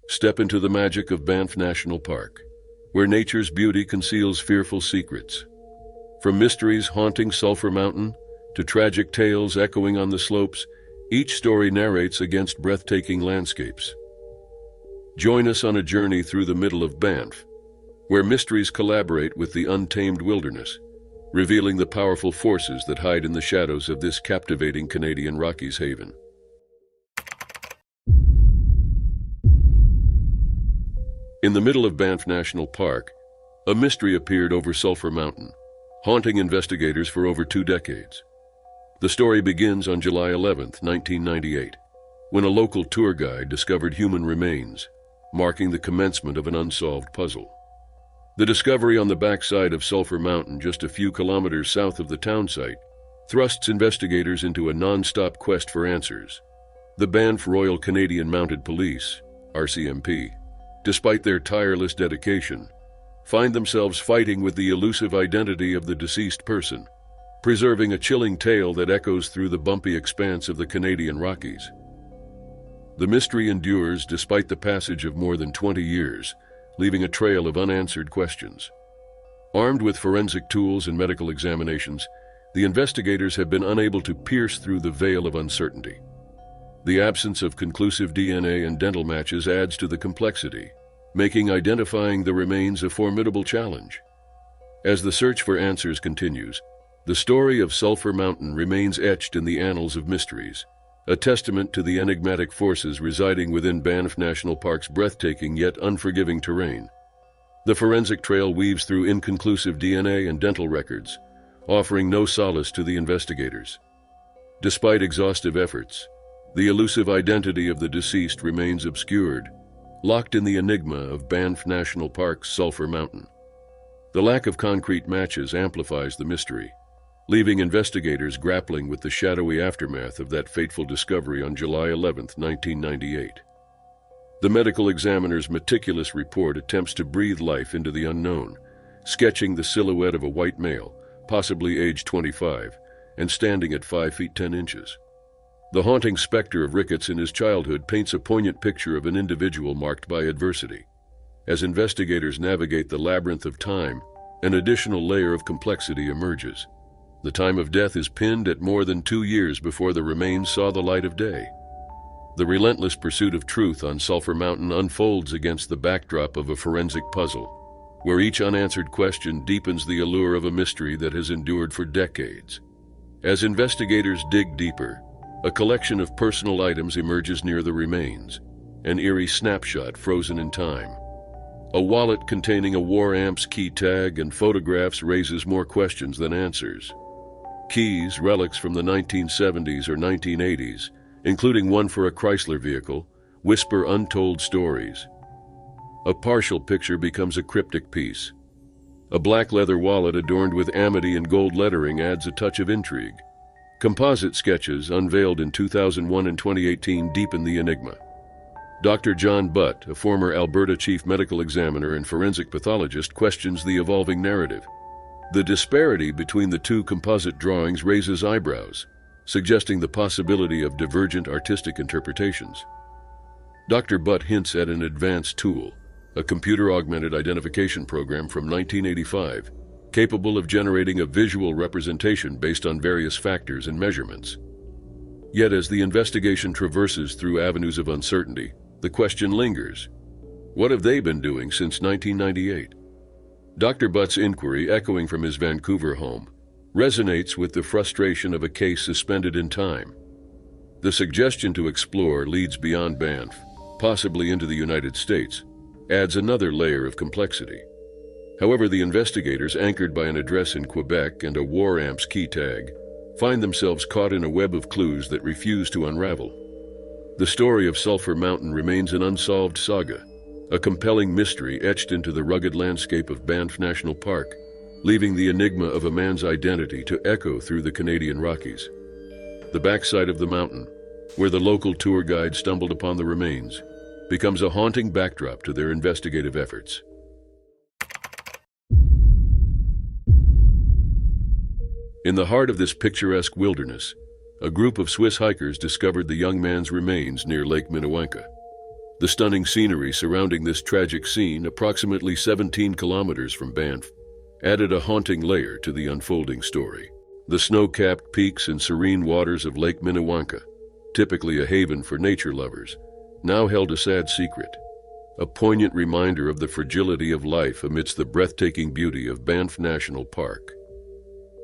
Step into the magic of Banff National Park, where nature's beauty conceals fearful secrets. From mysteries haunting Sulphur Mountain to tragic tales echoing on the slopes, each story narrates against breathtaking landscapes. Join us on a journey through the middle of Banff, where mysteries collaborate with the untamed wilderness, revealing the powerful forces that hide in the shadows of this captivating Canadian Rockies haven. In the middle of Banff National Park, a mystery appeared over Sulphur Mountain, haunting investigators for over 2 decades. The story begins on July 11, 1998, when a local tour guide discovered human remains, marking the commencement of an unsolved puzzle. The discovery on the backside of Sulphur Mountain, just a few kilometers south of the town site, thrusts investigators into a non-stop quest for answers. The Banff Royal Canadian Mounted Police, RCMP, despite their tireless dedication, find themselves fighting with the elusive identity of the deceased person, preserving a chilling tale that echoes through the bumpy expanse of the Canadian Rockies. The mystery endures despite the passage of more than 20 years, leaving a trail of unanswered questions. Armed with forensic tools and medical examinations, the investigators have been unable to pierce through the veil of uncertainty. The absence of conclusive DNA and dental matches adds to the complexity, making identifying the remains a formidable challenge. As the search for answers continues, the story of Sulphur Mountain remains etched in the annals of mysteries, a testament to the enigmatic forces residing within Banff National Park's breathtaking yet unforgiving terrain. The forensic trail weaves through inconclusive DNA and dental records, offering no solace to the investigators. Despite exhaustive efforts, the elusive identity of the deceased remains obscured, locked in the enigma of Banff National Park's Sulphur Mountain. The lack of concrete matches amplifies the mystery, leaving investigators grappling with the shadowy aftermath of that fateful discovery on July 11, 1998. The medical examiner's meticulous report attempts to breathe life into the unknown, sketching the silhouette of a white male, possibly aged 25, and standing at 5 feet 10 inches. The haunting specter of Ricketts in his childhood paints a poignant picture of an individual marked by adversity. As investigators navigate the labyrinth of time, an additional layer of complexity emerges. The time of death is pinned at more than 2 years before the remains saw the light of day. The relentless pursuit of truth on Sulphur Mountain unfolds against the backdrop of a forensic puzzle, where each unanswered question deepens the allure of a mystery that has endured for decades. As investigators dig deeper, a collection of personal items emerges near the remains, an eerie snapshot frozen in time. A wallet containing a War Amps key tag and photographs raises more questions than answers. Keys, relics from the 1970s or 1980s, including one for a Chrysler vehicle, whisper untold stories. A partial picture becomes a cryptic piece. A black leather wallet adorned with amity and gold lettering adds a touch of intrigue. Composite sketches, unveiled in 2001 and 2018, deepen the enigma. Dr. John Butt, a former Alberta chief medical examiner and forensic pathologist, questions the evolving narrative. The disparity between the 2 composite drawings raises eyebrows, suggesting the possibility of divergent artistic interpretations. Dr. Butt hints at an advanced tool, a computer-augmented identification program from 1985, capable of generating a visual representation based on various factors and measurements. Yet as the investigation traverses through avenues of uncertainty, the question lingers. What have they been doing since 1998? Dr. Butt's inquiry, echoing from his Vancouver home, resonates with the frustration of a case suspended in time. The suggestion to explore leads beyond Banff, possibly into the United States, adds another layer of complexity. However, the investigators, anchored by an address in Quebec and a War Amps key tag, find themselves caught in a web of clues that refuse to unravel. The story of Sulphur Mountain remains an unsolved saga, a compelling mystery etched into the rugged landscape of Banff National Park, leaving the enigma of a man's identity to echo through the Canadian Rockies. The backside of the mountain, where the local tour guide stumbled upon the remains, becomes a haunting backdrop to their investigative efforts. In the heart of this picturesque wilderness, a group of Swiss hikers discovered the young man's remains near Lake Minnewanka. The stunning scenery surrounding this tragic scene, approximately 17 kilometers from Banff, added a haunting layer to the unfolding story. The snow-capped peaks and serene waters of Lake Minnewanka, typically a haven for nature lovers, now held a sad secret, a poignant reminder of the fragility of life amidst the breathtaking beauty of Banff National Park.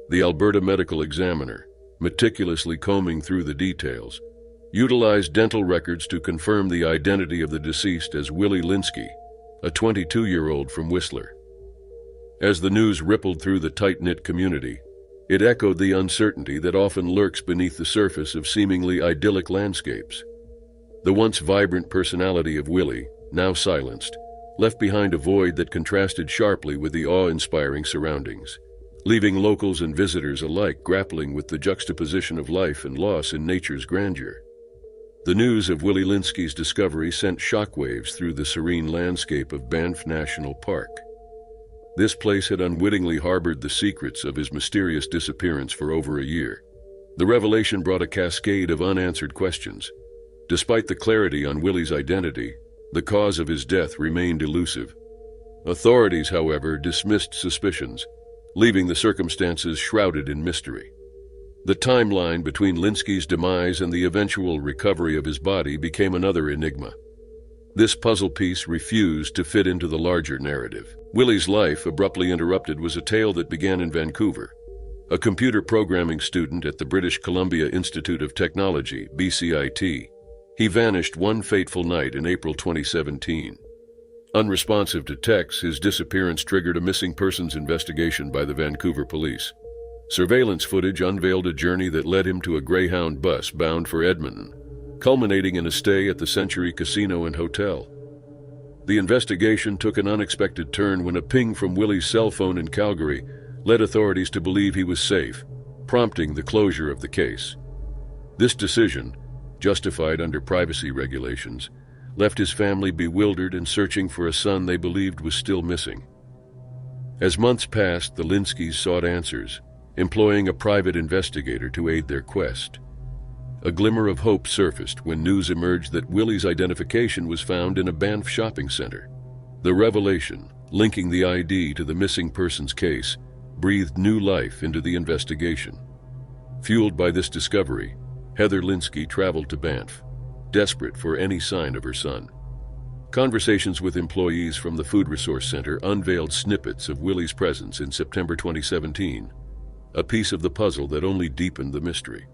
The Alberta Medical Examiner, meticulously combing through the details, utilized dental records to confirm the identity of the deceased as Willie Linsky, a 22-year-old from Whistler. As the news rippled through the tight-knit community, it echoed the uncertainty that often lurks beneath the surface of seemingly idyllic landscapes. The once vibrant personality of Willie, now silenced, left behind a void that contrasted sharply with the awe-inspiring surroundings, leaving locals and visitors alike grappling with the juxtaposition of life and loss in nature's grandeur. The news of Willie Linsky's discovery sent shockwaves through the serene landscape of Banff National Park. This place had unwittingly harbored the secrets of his mysterious disappearance for over a year. The revelation brought a cascade of unanswered questions. Despite the clarity on Willie's identity, the cause of his death remained elusive. Authorities, however, dismissed suspicions, leaving the circumstances shrouded in mystery. The timeline between Linsky's demise and the eventual recovery of his body became another enigma. This puzzle piece refused to fit into the larger narrative. Willie's life, abruptly interrupted, was a tale that began in Vancouver. A computer programming student at the British Columbia Institute of Technology, BCIT, he vanished one fateful night in April 2017. Unresponsive to texts, his disappearance triggered a missing persons investigation by the Vancouver police. Surveillance footage unveiled a journey that led him to a Greyhound bus bound for Edmonton, culminating in a stay at the Century Casino and Hotel. The investigation took an unexpected turn when a ping from Willie's cell phone in Calgary led authorities to believe he was safe, prompting the closure of the case. This decision, justified under privacy regulations, left his family bewildered and searching for a son they believed was still missing. As months passed, the Linskys sought answers, employing a private investigator to aid their quest. A glimmer of hope surfaced when news emerged that Willie's identification was found in a Banff shopping center. The revelation, linking the ID to the missing persons case, breathed new life into the investigation. Fueled by this discovery, Heather Linsky traveled to Banff, desperate for any sign of her son. Conversations with employees from the Food Resource Center unveiled snippets of Willie's presence in September 2017, a piece of the puzzle that only deepened the mystery.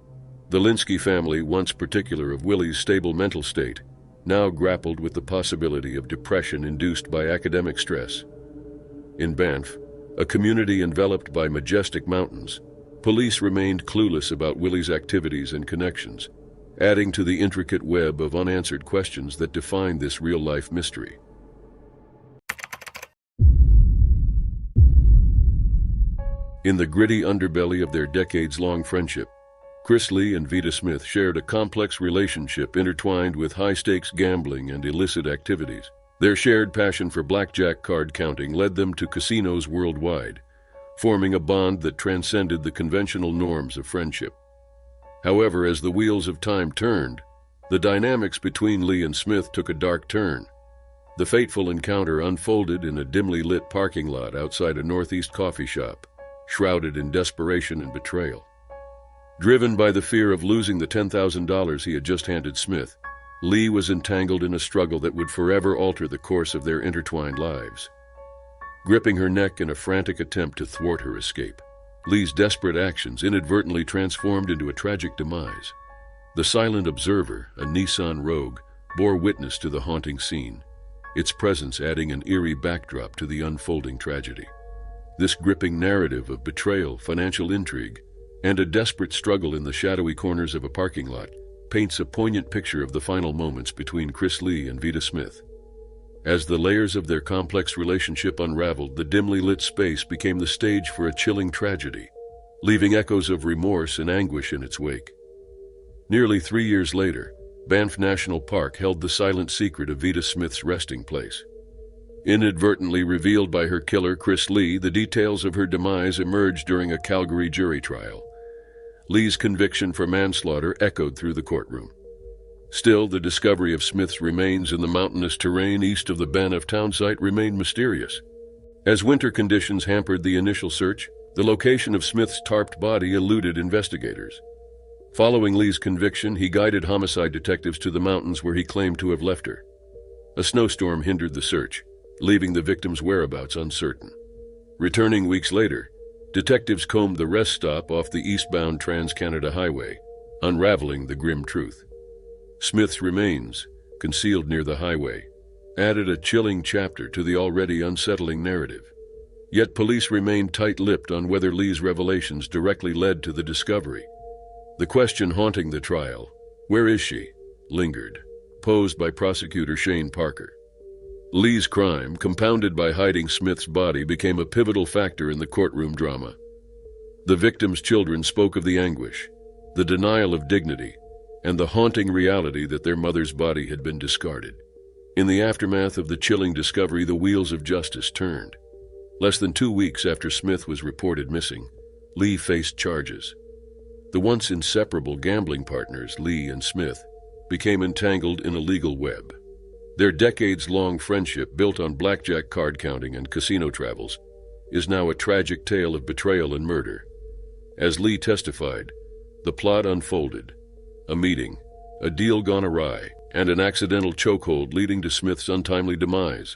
The Linsky family, once particular of Willie's stable mental state, now grappled with the possibility of depression induced by academic stress. In Banff, a community enveloped by majestic mountains, police remained clueless about Willie's activities and connections, adding to the intricate web of unanswered questions that defined this real-life mystery. In the gritty underbelly of their decades-long friendship, Chris Lee and Vida Smith shared a complex relationship intertwined with high-stakes gambling and illicit activities. Their shared passion for blackjack card counting led them to casinos worldwide, forming a bond that transcended the conventional norms of friendship. However, as the wheels of time turned, the dynamics between Lee and Smith took a dark turn. The fateful encounter unfolded in a dimly lit parking lot outside a Northeast coffee shop, shrouded in desperation and betrayal. Driven by the fear of losing the $10,000 he had just handed Smith, Lee was entangled in a struggle that would forever alter the course of their intertwined lives. Gripping her neck in a frantic attempt to thwart her escape, Lee's desperate actions inadvertently transformed into a tragic demise. The silent observer, a Nissan Rogue, bore witness to the haunting scene, its presence adding an eerie backdrop to the unfolding tragedy. This gripping narrative of betrayal, financial intrigue, and a desperate struggle in the shadowy corners of a parking lot paints a poignant picture of the final moments between Chris Lee and Vida Smith. As the layers of their complex relationship unraveled, the dimly lit space became the stage for a chilling tragedy, leaving echoes of remorse and anguish in its wake. Nearly 3 years later, Banff National Park held the silent secret of Vida Smith's resting place. Inadvertently revealed by her killer, Chris Lee, the details of her demise emerged during a Calgary jury trial. Lee's conviction for manslaughter echoed through the courtroom. Still, the discovery of Smith's remains in the mountainous terrain east of the Banff town site remained mysterious. As winter conditions hampered the initial search, the location of Smith's tarped body eluded investigators. Following Lee's conviction, he guided homicide detectives to the mountains where he claimed to have left her. A snowstorm hindered the search, leaving the victim's whereabouts uncertain. Returning weeks later, detectives combed the rest stop off the eastbound Trans-Canada Highway, unraveling the grim truth. Smith's remains, concealed near the highway, added a chilling chapter to the already unsettling narrative. Yet police remained tight-lipped on whether Lee's revelations directly led to the discovery. The question haunting the trial, "Where is she?" lingered, posed by prosecutor Shane Parker. Lee's crime, compounded by hiding Smith's body, became a pivotal factor in the courtroom drama. The victim's children spoke of the anguish, the denial of dignity, and the haunting reality that their mother's body had been discarded. In the aftermath of the chilling discovery, the wheels of justice turned. Less than 2 weeks after Smith was reported missing, Lee faced charges. The once inseparable gambling partners, Lee and Smith, became entangled in a legal web. Their decades-long friendship, built on blackjack card counting and casino travels, is now a tragic tale of betrayal and murder. As Lee testified, the plot unfolded: a meeting, a deal gone awry, and an accidental chokehold leading to Smith's untimely demise.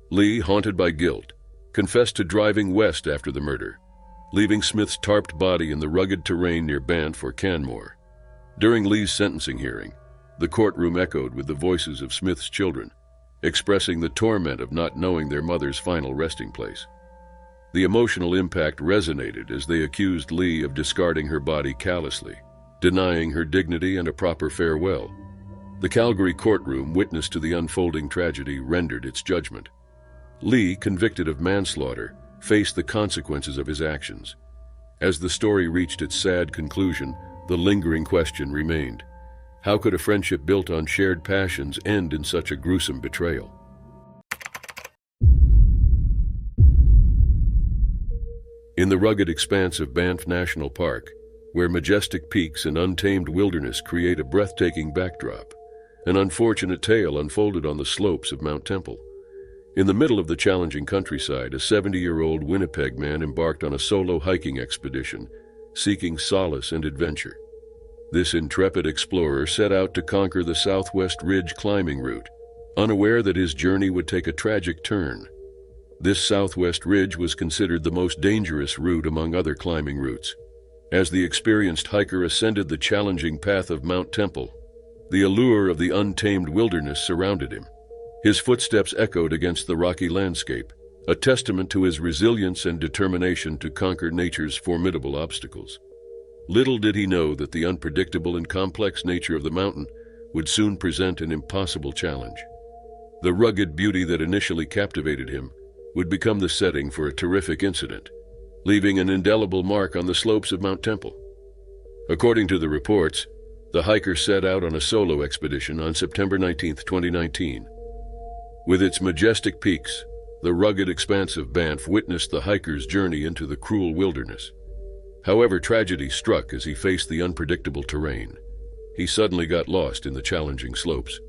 Lee, haunted by guilt, confessed to driving west after the murder, leaving Smith's tarped body in the rugged terrain near Banff or Canmore. During Lee's sentencing hearing, the courtroom echoed with the voices of Smith's children, expressing the torment of not knowing their mother's final resting place. The emotional impact resonated as they accused Lee of discarding her body callously, denying her dignity and a proper farewell. The Calgary courtroom, witness to the unfolding tragedy, rendered its judgment. Lee, convicted of manslaughter, faced the consequences of his actions. As the story reached its sad conclusion, the lingering question remained: how could a friendship built on shared passions end in such a gruesome betrayal? In the rugged expanse of Banff National Park, where majestic peaks and untamed wilderness create a breathtaking backdrop, an unfortunate tale unfolded on the slopes of Mount Temple. In the middle of the challenging countryside, a 70-year-old Winnipeg man embarked on a solo hiking expedition, seeking solace and adventure. This intrepid explorer set out to conquer the Southwest Ridge climbing route, unaware that his journey would take a tragic turn. This Southwest Ridge was considered the most dangerous route among other climbing routes. As the experienced hiker ascended the challenging path of Mount Temple, the allure of the untamed wilderness surrounded him. His footsteps echoed against the rocky landscape, a testament to his resilience and determination to conquer nature's formidable obstacles. Little did he know that the unpredictable and complex nature of the mountain would soon present an impossible challenge. The rugged beauty that initially captivated him would become the setting for a terrific incident, leaving an indelible mark on the slopes of Mount Temple. According to the reports, the hiker set out on a solo expedition on September 19, 2019. With its majestic peaks, the rugged expanse of Banff witnessed the hiker's journey into the cruel wilderness. However, tragedy struck as he faced the unpredictable terrain. He suddenly got lost in the challenging slopes.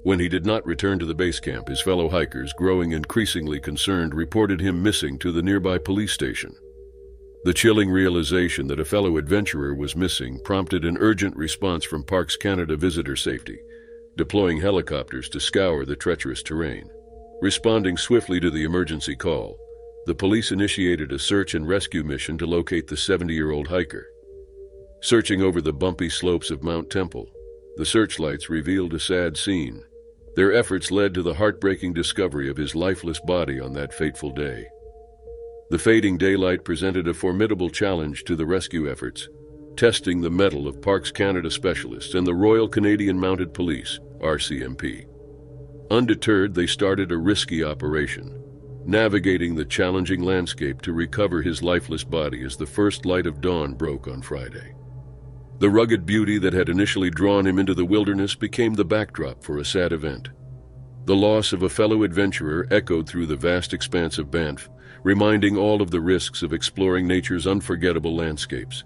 When he did not return to the base camp, his fellow hikers, growing increasingly concerned, reported him missing to the nearby police station. The chilling realization that a fellow adventurer was missing prompted an urgent response from Parks Canada Visitor Safety, deploying helicopters to scour the treacherous terrain. Responding swiftly to the emergency call, the police initiated a search and rescue mission to locate the 70-year-old hiker. Searching over the bumpy slopes of Mount Temple, the searchlights revealed a sad scene. Their efforts led to the heartbreaking discovery of his lifeless body on that fateful day. The fading daylight presented a formidable challenge to the rescue efforts, testing the mettle of Parks Canada specialists and the Royal Canadian Mounted Police, RCMP. Undeterred, they started a risky operation, navigating the challenging landscape to recover his lifeless body as the first light of dawn broke on Friday. The rugged beauty that had initially drawn him into the wilderness became the backdrop for a sad event. The loss of a fellow adventurer echoed through the vast expanse of Banff, reminding all of the risks of exploring nature's unforgettable landscapes.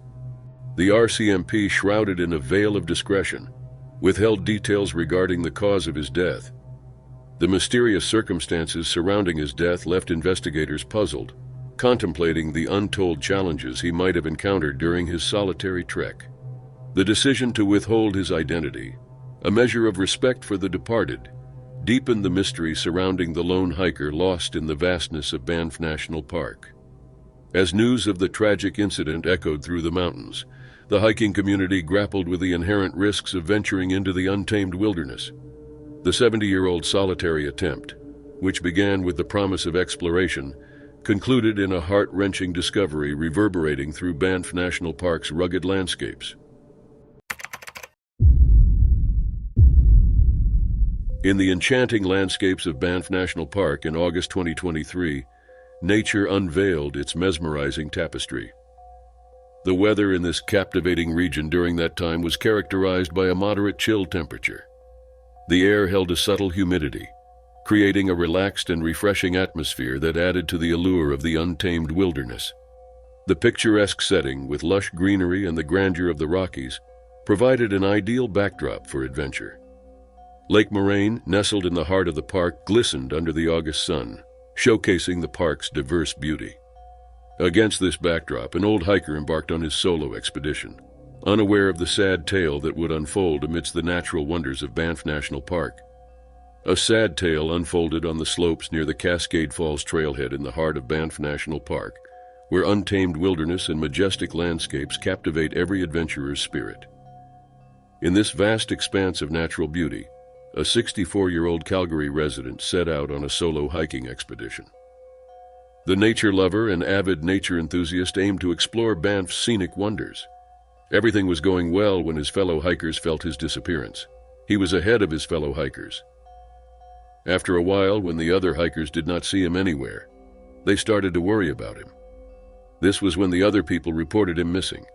The RCMP, shrouded in a veil of discretion, withheld details regarding the cause of his death. The mysterious circumstances surrounding his death left investigators puzzled, contemplating the untold challenges he might have encountered during his solitary trek. The decision to withhold his identity, a measure of respect for the departed, deepened the mystery surrounding the lone hiker lost in the vastness of Banff National Park. As news of the tragic incident echoed through the mountains, the hiking community grappled with the inherent risks of venturing into the untamed wilderness. The 70-year-old solitary attempt, which began with the promise of exploration, concluded in a heart-wrenching discovery reverberating through Banff National Park's rugged landscapes. In the enchanting landscapes of Banff National Park in August 2023, nature unveiled its mesmerizing tapestry. The weather in this captivating region during that time was characterized by a moderate chill temperature. The air held a subtle humidity, creating a relaxed and refreshing atmosphere that added to the allure of the untamed wilderness. The picturesque setting, with lush greenery and the grandeur of the Rockies, provided an ideal backdrop for adventure. Lake Moraine, nestled in the heart of the park, glistened under the August sun, showcasing the park's diverse beauty. Against this backdrop, an old hiker embarked on his solo expedition, unaware of the sad tale that would unfold amidst the natural wonders of Banff National Park. A sad tale unfolded on the slopes near the Cascade Falls trailhead in the heart of Banff National Park, where untamed wilderness and majestic landscapes captivate every adventurer's spirit. In this vast expanse of natural beauty, a 64-year-old Calgary resident set out on a solo hiking expedition. The nature lover and avid nature enthusiast aimed to explore Banff's scenic wonders. Everything was going well when his fellow hikers felt his disappearance. He was ahead of his fellow hikers. After a while, when the other hikers did not see him anywhere, they started to worry about him. This was when the other people reported him missing.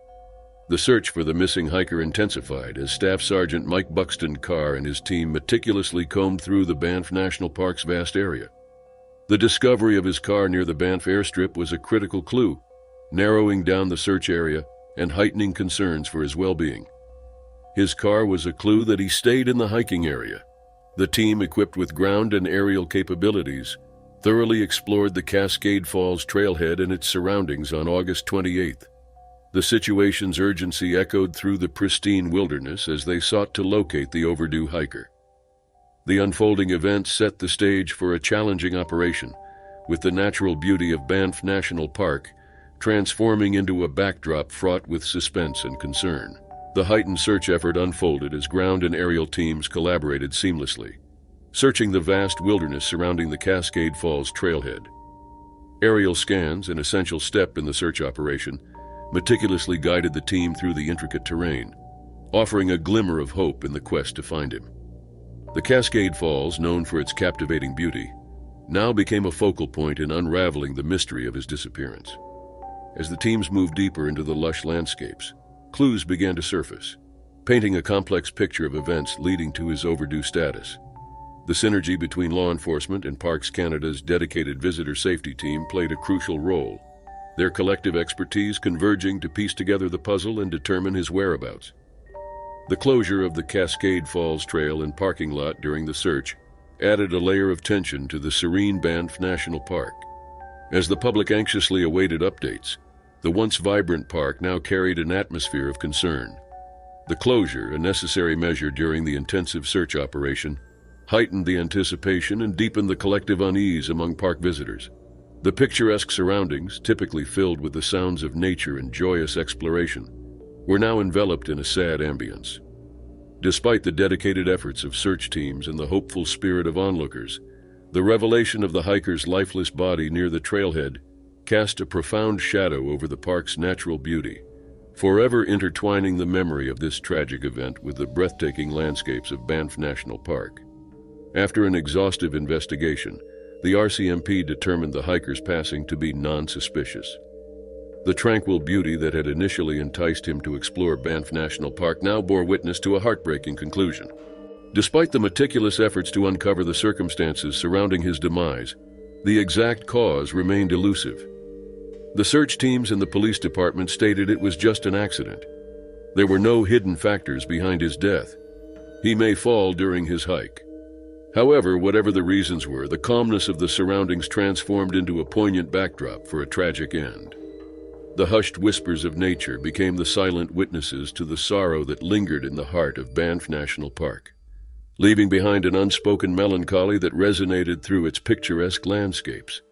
The search for the missing hiker intensified as Staff Sergeant Mike Buxton Carr and his team meticulously combed through the Banff National Park's vast area. The discovery of his car near the Banff airstrip was a critical clue, narrowing down the search area and heightening concerns for his well-being. His car was a clue that he stayed in the hiking area. The team, equipped with ground and aerial capabilities, thoroughly explored the Cascade Falls trailhead and its surroundings on August 28th. The situation's urgency echoed through the pristine wilderness as they sought to locate the overdue hiker. The unfolding events set the stage for a challenging operation, with the natural beauty of Banff National Park transforming into a backdrop fraught with suspense and concern. The heightened search effort unfolded as ground and aerial teams collaborated seamlessly, searching the vast wilderness surrounding the Cascade Falls trailhead. Aerial scans, an essential step in the search operation, meticulously guided the team through the intricate terrain, offering a glimmer of hope in the quest to find him. The Cascade Falls, known for its captivating beauty, now became a focal point in unraveling the mystery of his disappearance. As the teams moved deeper into the lush landscapes, clues began to surface, painting a complex picture of events leading to his overdue status. The synergy between law enforcement and Parks Canada's dedicated visitor safety team played a crucial role, their collective expertise converging to piece together the puzzle and determine his whereabouts. The closure of the Cascade Falls Trail and parking lot during the search added a layer of tension to the serene Banff National Park. As the public anxiously awaited updates, the once vibrant park now carried an atmosphere of concern. The closure, a necessary measure during the intensive search operation, heightened the anticipation and deepened the collective unease among park visitors. The picturesque surroundings, typically filled with the sounds of nature and joyous exploration, were now enveloped in a sad ambience. Despite the dedicated efforts of search teams and the hopeful spirit of onlookers, the revelation of the hiker's lifeless body near the trailhead cast a profound shadow over the park's natural beauty, forever intertwining the memory of this tragic event with the breathtaking landscapes of Banff National Park. After an exhaustive investigation, the RCMP determined the hiker's passing to be non-suspicious. The tranquil beauty that had initially enticed him to explore Banff National Park now bore witness to a heartbreaking conclusion. Despite the meticulous efforts to uncover the circumstances surrounding his demise, the exact cause remained elusive. The search teams and the police department stated it was just an accident. There were no hidden factors behind his death. He may fall during his hike. However, whatever the reasons were, the calmness of the surroundings transformed into a poignant backdrop for a tragic end. The hushed whispers of nature became the silent witnesses to the sorrow that lingered in the heart of Banff National Park, leaving behind an unspoken melancholy that resonated through its picturesque landscapes.